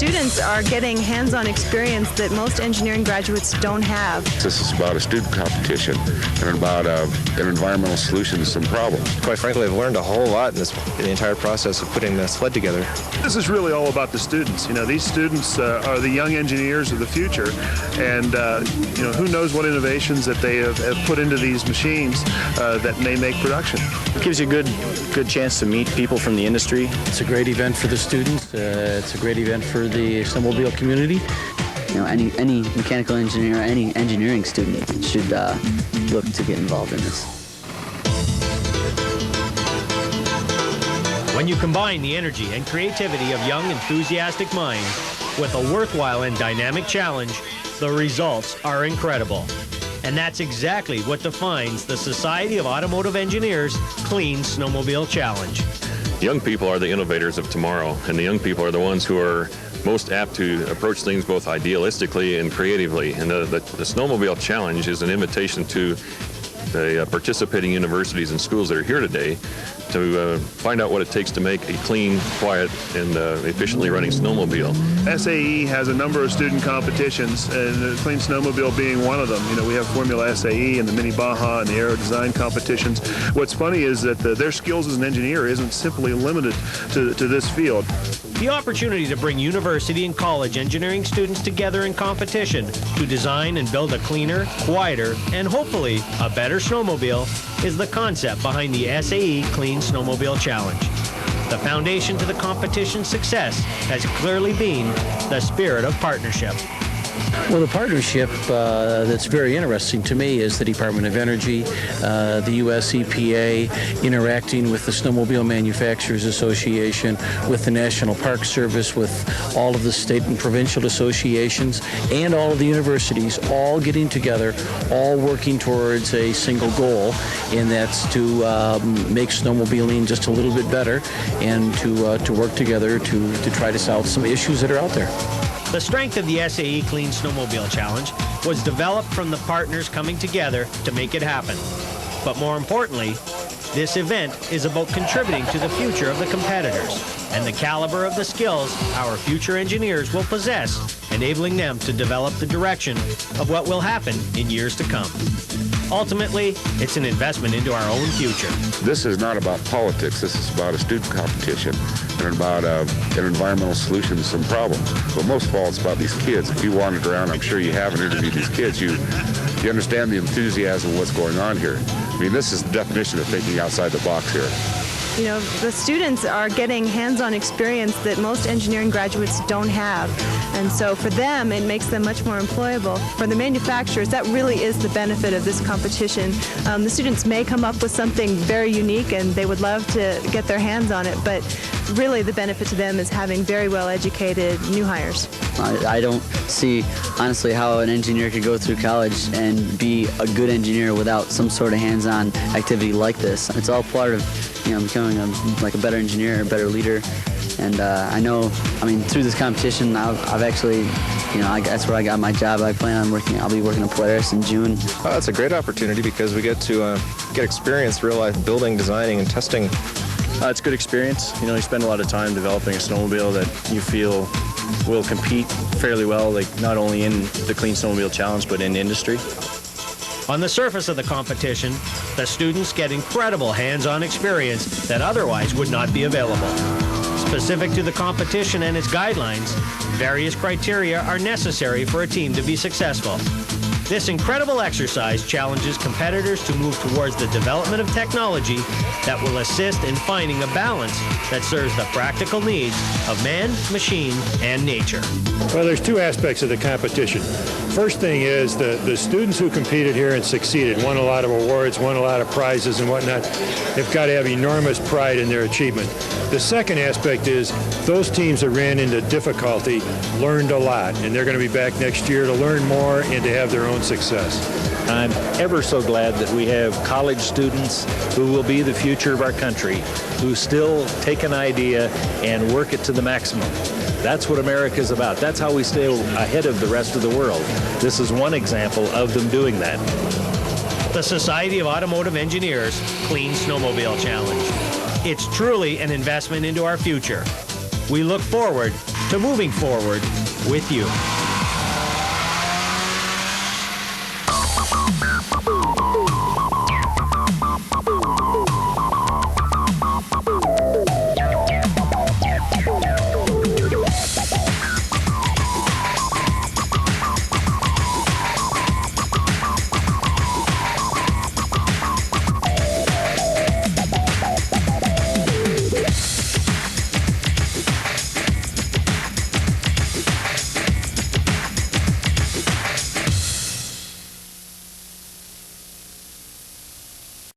students are getting hands-on experience that most engineering graduates don't have. This is about a student competition and about an environmental solution to some problems. Quite frankly, I've learned a whole lot in the entire process of putting the sled together. This is really all about the students. You know, these students are the young engineers of the future, and you know, who knows what innovations that they have put into these machines that may make production. It gives you a good chance to meet people from the industry. It's a great event for the students. It's a great event for the snowmobile community. You know, any mechanical engineer, any engineering student should look to get involved in this. When you combine the energy and creativity of young, enthusiastic minds with a worthwhile and dynamic challenge, the results are incredible. And that's exactly what defines the Society of Automotive Engineers Clean Snowmobile Challenge. Young people are the innovators of tomorrow, and the young people are the ones who are most apt to approach things both idealistically and creatively. And the Snowmobile Challenge is an invitation to the participating universities and schools that are here today to find out what it takes to make a clean, quiet, and efficiently running snowmobile. SAE has a number of student competitions, and the Clean Snowmobile being one of them. You know, we have Formula SAE and the Mini Baja and the Aero Design competitions. What's funny is that their skills as an engineer isn't simply limited to this field. The opportunity to bring university and college engineering students together in competition to design and build a cleaner, quieter, and hopefully a better snowmobile is the concept behind the SAE Clean Snowmobile Challenge. The foundation to the competition's success has clearly been the spirit of partnership. Well, the partnership that's very interesting to me is the Department of Energy, the U.S. EPA, interacting with the Snowmobile Manufacturers Association, with the National Park Service, with all of the state and provincial associations, and all of the universities, all getting together, all working towards a single goal, and that's to make snowmobiling just a little bit better and to work together to try to solve some issues that are out there. The strength of the SAE Clean Snowmobile Challenge was developed from the partners coming together to make it happen. But more importantly, this event is about contributing to the future of the competitors and the caliber of the skills our future engineers will possess, enabling them to develop the direction of what will happen in years to come. Ultimately, it's an investment into our own future. This is not about politics. This is about a student competition and about an environmental solution to some problems. But most of all, it's about these kids. If you wandered around, I'm sure you have, and interviewed these kids, you understand the enthusiasm of what's going on here. I mean, this is the definition of thinking outside the box here. You know, the students are getting hands-on experience that most engineering graduates don't have. And so for them, it makes them much more employable. For the manufacturers, that really is the benefit of this competition. The students may come up with something very unique and they would love to get their hands on it, but really the benefit to them is having very well-educated new hires. I don't see, honestly, how an engineer could go through college and be a good engineer without some sort of hands-on activity like this. It's all part of, you know, becoming a better engineer, a better leader. And I mean, through this competition, I've actually, you know, that's where I got my job. I'll be working at Polaris in June. Oh, it's a great opportunity because we get to get experience, real life building, designing, and testing. It's a good experience. You know, you spend a lot of time developing a snowmobile that you feel will compete fairly well, like not only in the Clean Snowmobile Challenge, but in industry. On the surface of the competition, the students get incredible hands-on experience that otherwise would not be available. Specific to the competition and its guidelines, various criteria are necessary for a team to be successful. This incredible exercise challenges competitors to move towards the development of technology that will assist in finding a balance that serves the practical needs of man, machine, and nature. Well, there's two aspects of the competition. First thing is the students who competed here and succeeded, won a lot of awards, won a lot of prizes and whatnot, they've got to have enormous pride in their achievement. The second aspect is those teams that ran into difficulty learned a lot, and they're going to be back next year to learn more and to have their own success. I'm ever so glad that we have college students who will be the future of our country, who still take an idea and work it to the maximum. That's what America is about. That's how we stay ahead of the rest of the world. This is one example of them doing that. The Society of Automotive Engineers Clean Snowmobile Challenge. It's truly an investment into our future. We look forward to moving forward with you.